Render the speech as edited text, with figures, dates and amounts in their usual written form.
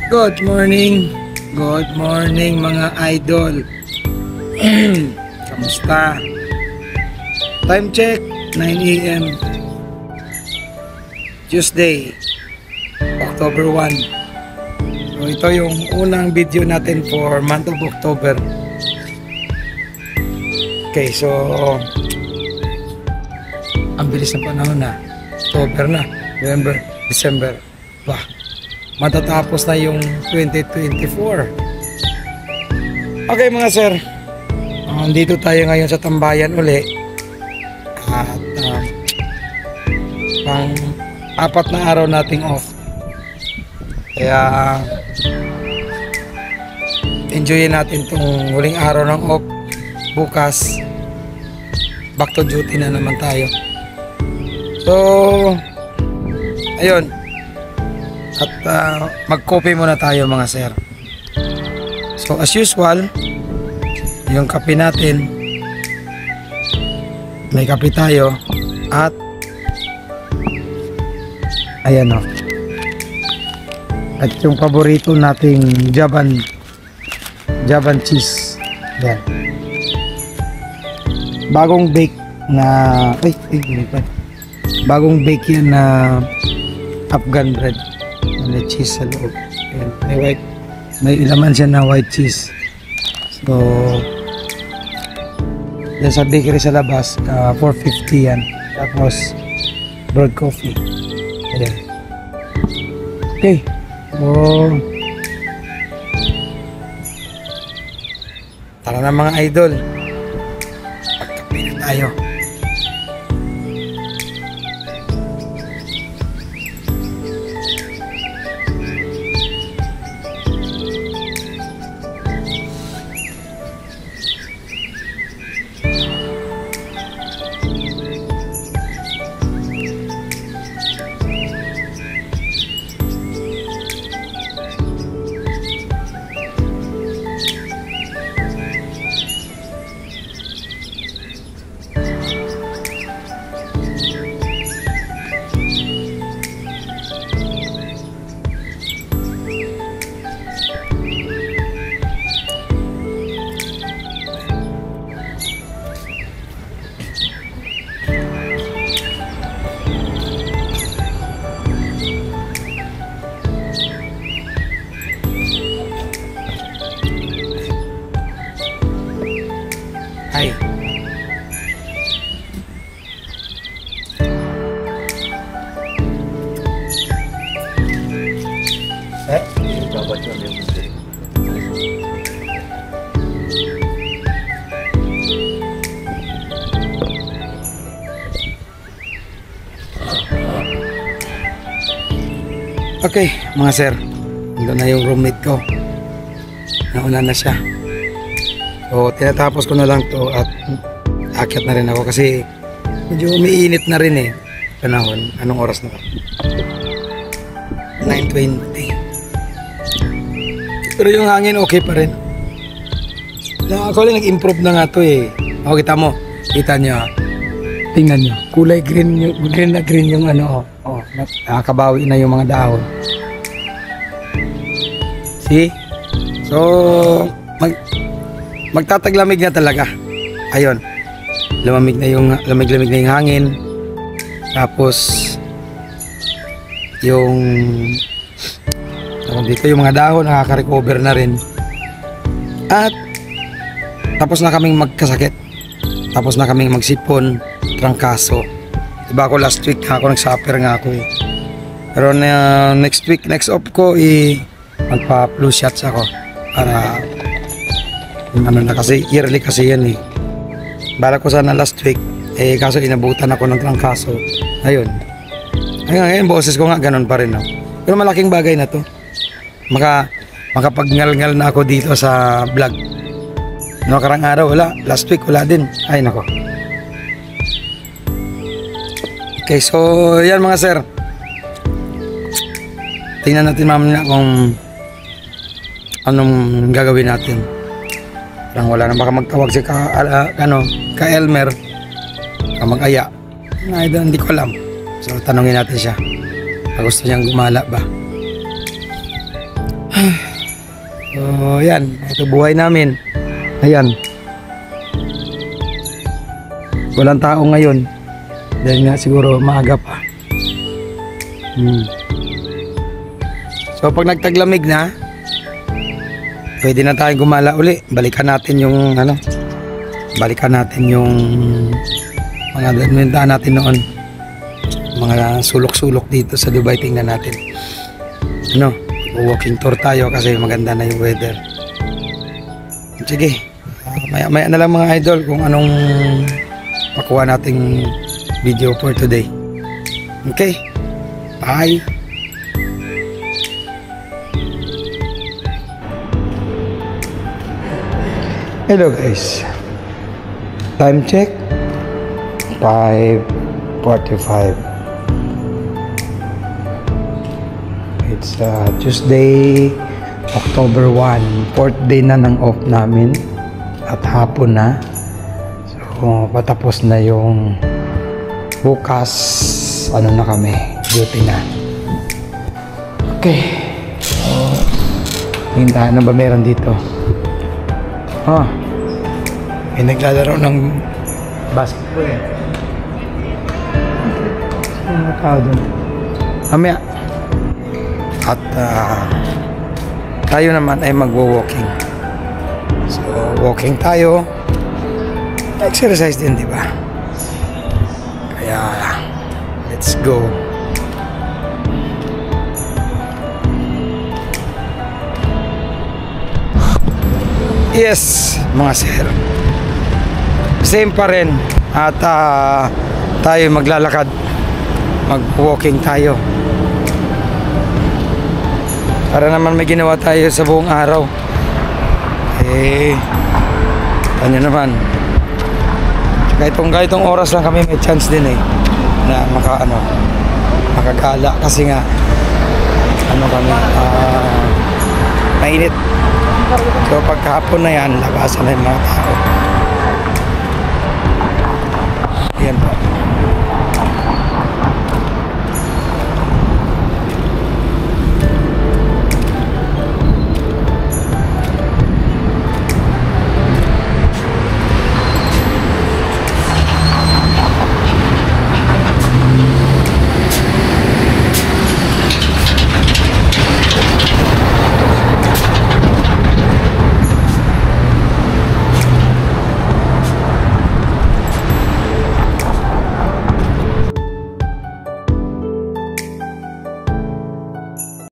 Good morning. Good morning mga idol. Kamusta? Time check 9 AM Tuesday, October 1. So ito yung unang video natin for month of October. Okay, so ang bilis ng panahon na. October na, November, December. Wah, matatapos na yung 2024. Okay mga sir, dito tayo ngayon sa tambayan uli. At pang apat na araw nating off. Kaya enjoyin natin tong huling araw ng off. Bukas back to duty na naman tayo. So ayun. At mag-coffee muna tayo mga sir. So as usual, yung kape natin, may kape tayo. At ayan o. At yung paborito nating Javan cheese. Yan. Bagong bake na bagong bake yan na Afghan bread. May cheese sa loob. May ilaman siya na white cheese. So yan sa bakery sa labas, 450 yan. Tapos brewed coffee. Ayan. Okay. So tara na mga idol, magkape na tayo. Hi. Okay, mga sir. Ito na yung roommate ko. Nauna na siya. So, tinatapos ko na lang to at akyat na rin ako kasi medyo umiinit na rin eh. Panahon. Anong oras na ba? 9:20. Pero yung hangin okay pa rin. Ako lang nag-improve na nga to eh. O, kita mo. Kita nyo. Tingnan nyo. Kulay green na green yung ano. Oh, nakakabawi na yung mga dahon. See? So, magtataglamig na talaga. Ayun. Lamig na yung hangin. Tapos yung dito yung mga dahon nakaka-recover na rin. At tapos na kaming magkasakit. Tapos na kaming magsipon, trangkaso. Diba ako last week ako nag-suffer nga ako eh. Pero next week, next off ko magpa-flu shots ako para ano na kasi yearly kasi yan eh. Bala ko sana last week kaso inabutan ako ng trangkaso. Ayun. Ngayon boses ko nga ganun pa rin no? Pero malaking bagay na to. Makapag-ngal-ngal na ako dito sa vlog. No, karang araw wala, last week wala din. Ay nako. Okay, so yan mga sir. Tingnan natin mamaya kung anong gagawin natin. Parang wala na baka magtawag si ka Elmer mag-aya. Hindi ko alam. So tanongin natin siya. Gusto niyang gumala ba? So, yan. Ito buhay namin. Ayan. Walang tao ngayon. Dahil nga siguro maaga pa. So, pag nagtaglamig na, pwede na tayong gumala uli. Balikan natin yung mga binuntahan natin noon. Mga sulok-sulok dito sa Dubai. Tingnan natin. Walking tour tayo kasi maganda na yung weather. Sige, maya na lang mga idol kung anong makuha nating video for today. Okay, bye. Hello guys, time check 5:45. It's Tuesday, October 1, 4th day na ng off namin at hapon na. So patapos na yung bukas, na kami, duty na. Okay, so hintahan na ba meron dito? May naglalaro ng basketball eh. Sino na tao dun? Mamaya. At tayo naman ay magwo-walking. So, walking tayo. Exercise din, di ba? Kaya, let's go. Yes, mga sir. Same pa rin. At tayo maglalakad. Mag-walking tayo. Para naman may ginawa tayo sa buong araw. Ano naman. Kahit itong oras lang kami may chance din na makagala kasi nga kami mainit. So pagkahapon na yan, labasan na yung mga tao. Yan po.